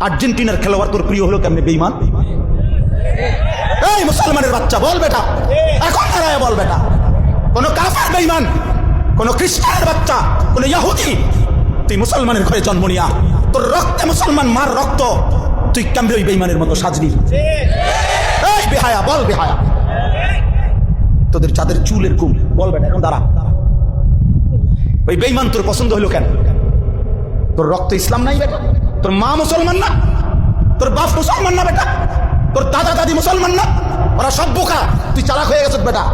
আর্জেন্টিনার খেলোয়াড় তোর প্রিয় হলো কেমনে বেঈমান? এই মুসলমানের বাচ্চা বল বেটা, এখন দাঁড়ায় বল বেটা, কোন কাফের বেঈমান, কোন খ্রিস্টানের বাচ্চা, কোন ইহুদি, তুই মুসলমানের ঘরে জন্ম নিয়া তোর রক্তে মুসলমান মার রক্ত, তুই কেমনে ওই বেঈমানের মতো সাজবি? এই বেহায়া বল বেহায়া, তোদের যাদের চুলের কুম বল বেটা, এখন দাঁড়া। ওই বেঈমান তোর পছন্দ হলো কেন? তোর রক্ত ইসলাম নাই বেটা, তোর মা মুসলমান না, তোর বাপ মুসলমান না বেটা, তোর দাদা দাদি মুসলমান না, ওরা সব বোকা, তুই চালাক হয়ে গেছিস বেটা।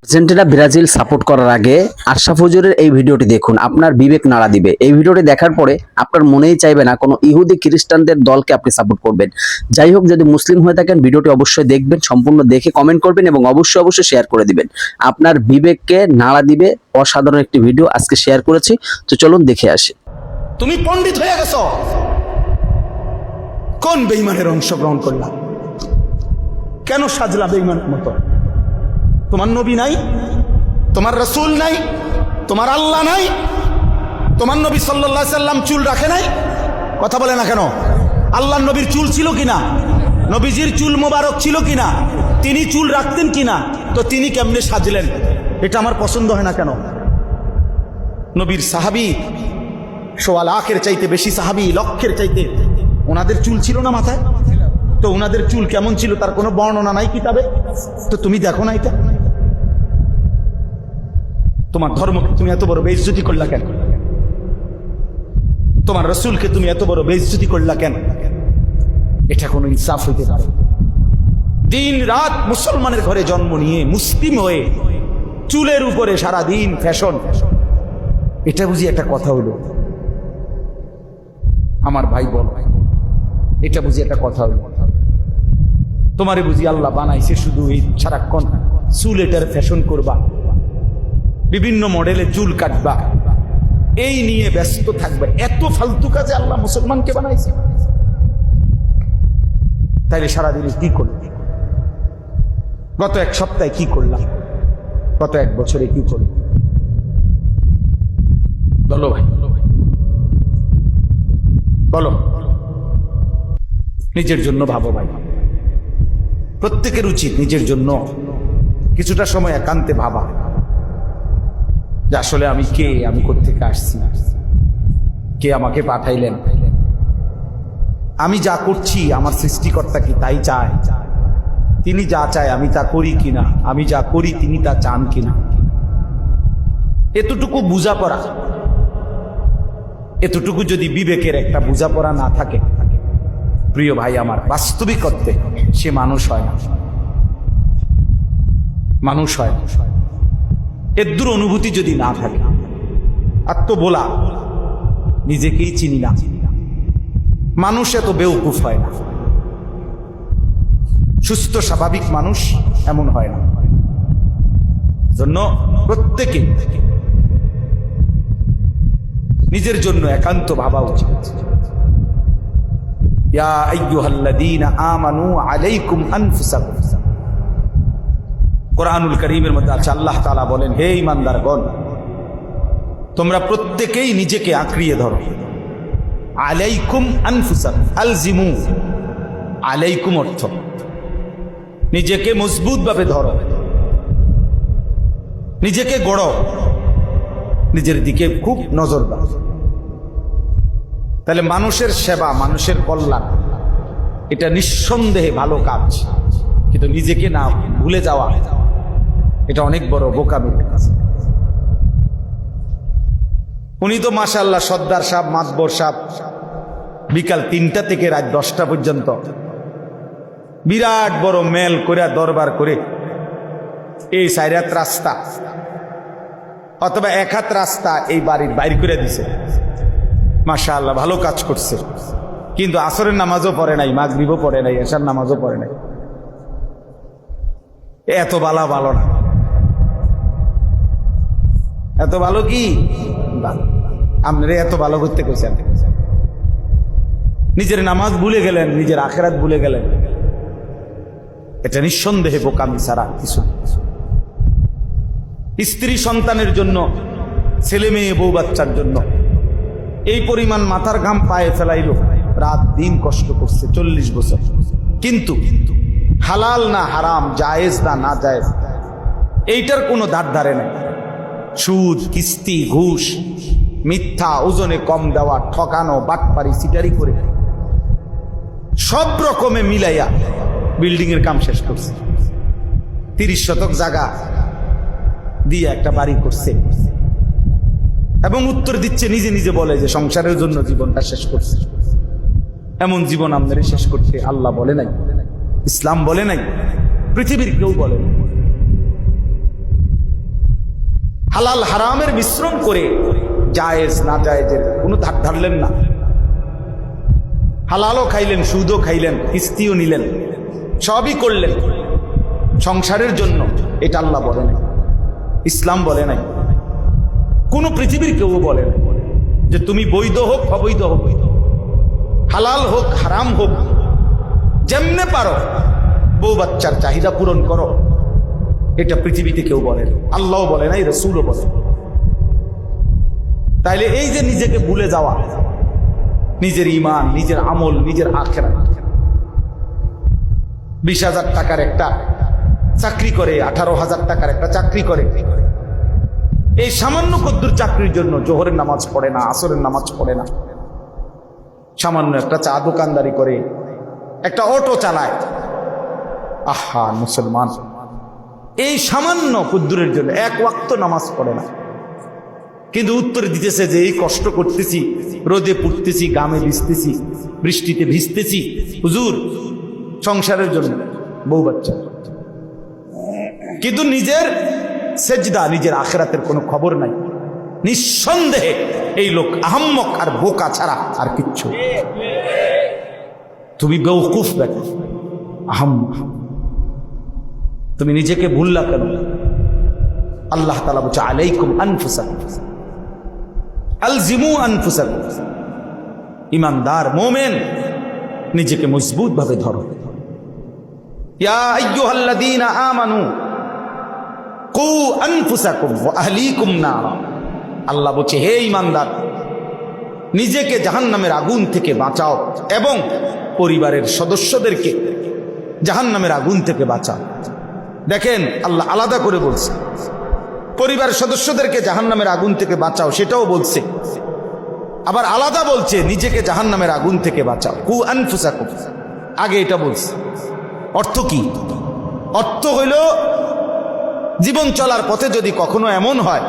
আর্জেন্টিনা ব্রাজিল সাপোর্ট করার আগে আশরাফ হুজুরের এই ভিডিওটি দেখুন, আপনার বিবেক নাড়া দিবে। এই ভিডিওটি দেখার পরে আপনার মনেই চাইবে না কোনো ইহুদি খ্রিস্টানদের দলকে আপনি সাপোর্ট করবেন। যাই হোক, যদি মুসলিম হয়ে থাকেন ভিডিওটি অবশ্যই দেখবেন, সম্পূর্ণ দেখে কমেন্ট করবেন এবং অবশ্যই শেয়ার করে দিবেন। আপনার বিবেককে নাড়া দিবে অসাধারণ একটি ভিডিও আজকে শেয়ার করেছি, তো চলুন দেখে আসি। তুমি পণ্ডিত হয়ে গেছো, কোন বেঈমানের অংশগ্রহণ করলা? কেন সাজলা বেঈমানের মতো? তোমার নবী নাই, তোমার রাসূল নাই, তোমার আল্লাহ নাই, তোমার নবী সাল্লাল্লাহু আলাইহি সাল্লাম চুল রাখে নাই? কথা বলে না কেন? আল্লাহর নবীর চুল ছিল কিনা? নবীজির চুল মোবারক ছিল কিনা? তিনি চুল রাখতেন কিনা? তো তিনি কেমনে সাজলেন? এটা আমার পছন্দ হয় না কেন? নবীর সাহাবী সোয়া লাখের চাইতে বেশি সাহাবী, লক্ষের চাইতে, ওনাদের চুল ছিল না মাথায়? তো ওনাদের চুল কেমন ছিল তার কোনো বর্ণনা নাই কিতাবে? তো তুমি দেখো না এটা? তোমার ধর্মকে তুমি এত বড় বেইজ্জতি করলা কেন? তোমার রাসূলকে তুমি এত বড় বেইজ্জতি করলা কেন? এটা কোনো ইনসাফ হইতে পারে? দিন রাত মুসলমানের ঘরে জন্ম নিয়ে মুসলিম হয়ে চুলের উপরে সারা দিন ফ্যাশন, এটা বুঝি একটা কথা হলো? আমার ভাই বল, এটা বুঝি একটা কথা হলো? তোমারে বুঝি আল্লাহ বানাইছে শুধু এই সারাক্ষণ চুল এটার ফ্যাশন করবা, বিভিন্ন মডেলে চুল কাটবা, এই নিয়ে ব্যস্ত থাকবে? এত ফালতু কাজে আল্লাহ মুসলমানকে বানাইছে? তাইলে সারাদিনে কি করলাম? গত এক সপ্তাহে কি করলাম? গত এক বছরে কি করলাম? বলো ভাই, বলো। নিজের জন্য ভাবো ভাই, প্রত্যেকের উচিত নিজের জন্য কিছুটা সময় একান্তে ভাবা যে আসলে আমি কে, আমি কোত্থেকে আসছি, কে আমাকে পাঠাইলেন, আমি যা করছি আমার সৃষ্টিকর্তা কি তাই চায়? তিনি যা চায় আমি তা করি কিনা, আমি যা করি তিনি তা চান কিনা? এতটুকু বোঝাপড়া, এতটুকু যদি বিবেকের একটা বোঝাপড়া না থাকে, প্রিয় ভাই আমার, বাস্তবিক অর্থে সে মানুষ হয় না, মানুষ হয় না। এর অনুভূতি যদি না থাকে, আর তো বলা নিজেকেই চিনি না, মানুষ এত বেউকুফ হয় না, সুস্থ স্বাভাবিক মানুষ এমন হয় না। জন্য প্রত্যেকে নিজের জন্য একান্ত ভাবা উচিত। ইয়া আইয়ুহাল্লাযীনা আমানু আলাইকুম আনফুসাকুম, কোরআনুল কারীমের মধ্যে আছে, আল্লাহ তাআলা বলেন, হে ঈমানদারগণ, তোমরা প্রত্যেকেই নিজেকে আঁকড়িয়ে ধরো। আলাইকুম আনফুসাকুম, আলজিমু, আলাইকুম অর্থ নিজেকে মজবুতভাবে ধরো, নিজেকে গড়ো, নিজের দিকে খুব নজর দাও। তাহলে মানুষের সেবা, মানুষের কল্যাণ, এটা নিঃসন্দেহে ভালো কাজ, কিন্তু নিজেকে না ভুলে যাওয়া এটা অনেক বড় বোকামির কাজ। উনি তো মাশাআল্লাহ সর্দার সাহেব, মাতবর সাহেব, বিকাল ৩টা থেকে রাত 10টা পর্যন্ত বিরাট বড় মেল করে দরবার করে এই 4 হাত রাস্তা অথবা 1 হাত রাস্তা এই বাড়ির বাইর করে দিছে। মাশাআল্লাহ ভালো কাজ করছে, কিন্তু আসরের নামাজও পড়ে নাই, মাগরিবও পড়ে নাই, এশার নামাজও পড়ে নাই। এত ভালো না, এত ভালো কি আপনারা এত ভালো করতে কইছেন? নিজের নামাজ ভুলে গেলেন, নিজের আখিরাত ভুলে গেলেন, এটা নিঃসন্দেহে বোকামি ছাড়া কিছু। স্ত্রী সন্তানের জন্য, ছেলে মেয়ে বউ বাচ্চার জন্য এই পরিমাণ মাথার ঘাম পায়ে ফেলাইল, রাত দিন কষ্ট করছে 40 বছর, কিন্তু হালাল না হারাম, জায়েজ না না জায়েজ, এইটার কোনো ধার ধারে নাই। সুদ, কিস্তি, ঘুষ, মিথ্যা, ওজনে কম দেওয়া, ঠকানো, বাটপারি, সিটারি করে সব রকমে মিলাইয়া বিল্ডিং এর কাম শেষ করছে। 30 শতক জায়গা দিয়ে একটা বাড়ি করছে এবং উত্তর দিচ্ছে, নিজে নিজে বলে যে সংসারের জন্য জীবনটা শেষ করছে। এমন জীবন আমাদের শেষ করতে আল্লাহ বলে নাই, ইসলাম বলে নাই, পৃথিবীর কেউ বলে নাই। হালাল হারামের মিশ্রণ করে জায়েজ না জায়েজের কোনো ধার ধারলেন না। হালালও খাইলেন, সুদও খাইলেন, কিস্তিও নিলেন, সবই করলেন সংসারের জন্য। এটা আল্লাহ বলে নাই, ইসলাম বলে নাই, কোনো পৃথিবীর কেউ বলে নাই যে তুমি বৈধ হোক অবৈধ হোক, হালাল হোক হারাম হোক, যেমনে পারো বউ বাচ্চার চাহিদা পূরণ করো। এটা পৃথিবীতে কেউ বলে না, আল্লাহও বলে নাই, রাসূলও বলে। তাইলে এই যে নিজেকে ভুলে যাওয়া, নিজের ঈমান, নিজের আমল, নিজের আখিরাত, 20,000 টাকার একটা চাকরি করে, 18,000 টাকার একটা চাকরি করে, এই সামান্য কদ্দুর চাকরির জন্য জোহরের নামাজ পড়ে না, আসরের নামাজ পড়ে না, সামান্য একটা চা দোকানদারি করে, একটা অটো চালায়। আহা মুসলমান, এই সামান্য কদ্দুরের জন্য এক ওয়াক্ত নামাজ পড়ে না, কিন্তু উত্তর দিতেছে যে এই কষ্ট করতেছি, রোদে পুড়তেছি, গামে ভিজতেছি, বৃষ্টিতে ভিজতেছি, হুজুর সংসারের জন্য, বউ বাচ্চা, কিন্তু নিজের সেজদা, নিজের আখিরাতের কোনো খবর নাই। নিঃসন্দেহে এই লোক আহাম্মক আর বোকা ছাড়া আর কিচ্ছু। তুমি বেওকুফ বেটা, আহাম্মক, তুমি নিজেকে ভুললা কেন? আল্লাহ তাআলা বলছে আলাইকুম আনফুসাকুম আলজিমু আনফুসাকুম। ঈমানদার মুমিন নিজেকে মজবুত ভাবে ধরো। ইয়া আইয়ুহাল্লাযীনা আমানু কু আনফুসাকুম ওয়া আহলিকুম নারা। আল্লাহ বলছে হে ঈমানদার, নিজেকে জাহান্নামের আগুন থেকে বাঁচাও এবং পরিবারের সদস্যদেরকে জাহান্নামের আগুন থেকে বাঁচাও। দেখেন আল্লাহ আলাদা করে বলছে, পরিবারের সদস্যদেরকে জাহান্নামের আগুন থেকে বাঁচাও, সেটাও বলছে, আবার আলাদা বলছে নিজেকে জাহান্নামের আগুন থেকে বাঁচাও, কু আনফুসাকুম। আগে এটা বলছে। অর্থ কি? অর্থ হইল জীবন চলার পথে যদি কখনো এমন হয়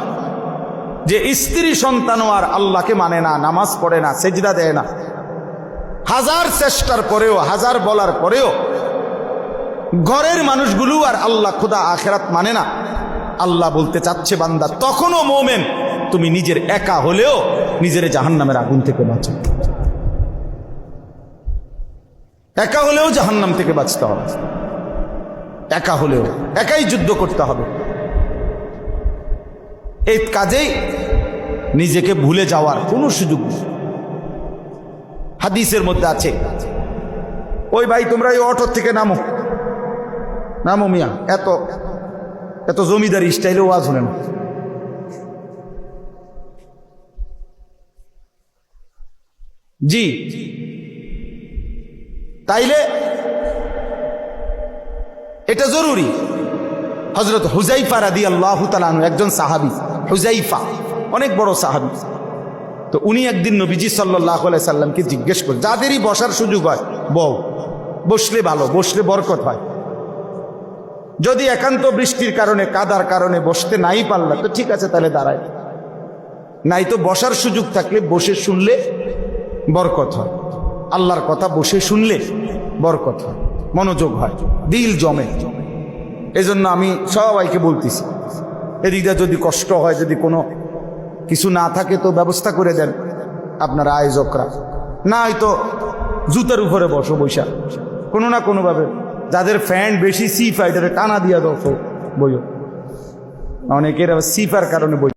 যে স্ত্রী সন্তানও আর আল্লাহকে মানে না, নামাজ পড়ে না, সেজদা দেয় না, হাজার চেষ্টার পরেও, হাজার বলার পরেও ঘরের মানুষগুলো আর আল্লাহ খোদা আখিরাত মানে না, আল্লাহ বলতে চাচ্ছে বান্দা তখনও মোমেন তুমি নিজের একা হলেও নিজের জাহান্নামের আগুন থেকে বাঁচো। একা হলেও জাহান্নাম থেকে বাঁচতে হবে, একা হলেও একাই যুদ্ধ করতে হবে। এই কাজেই নিজেকে ভুলে যাওয়ার কোনো সুযোগ নেই। হাদিসের মধ্যে আছে, ওই ভাই তোমরা এই অটো থেকে নামো, নামো মিয়া, এত এত জমিদারি স্টাইলে ওয়াজ হলেন। জি, তাইলে এটা জরুরি। হযরত হুযাইফা রাদিয়াল্লাহু তাআলা আনহু একজন সাহাবী, হুযাইফা অনেক বড় সাহাবী। তো উনি একদিন নবীজি সাল্লাল্লাহু আলাইহি সাল্লামকে জিজ্ঞেস করেন, যাদেরই বসার সুযোগ হয় বউ, বসলে ভালো, বসলে বরকত হয়। যদি একান্ত বৃষ্টির কারণে, কাদার কারণে বসতে নাই পারলা তো ঠিক আছে, তাহলে দাঁড়ায়, নাই তো বসার সুযোগ থাকলে বসে শুনলে বরকত হয়। আল্লাহর কথা বসে শুনলে বরকত হয়, মনোযোগ হয়, দিল জমে। এজন্য আমি সবাইকে বলতেছি, এদিকটা যদি কষ্ট হয়, যদি কোনো কিছু না থাকে তো ব্যবস্থা করে দেন আপনারা আয়োজকরা, না হয়তো জুতার উপরে বসো, বৈশা কোনো না কোনোভাবে, যাদের ফ্যান বেশি সিফ হয় তাদের টানা দিয়া দাও, তো বইও, অনেকের আবার সিফার কারণে বই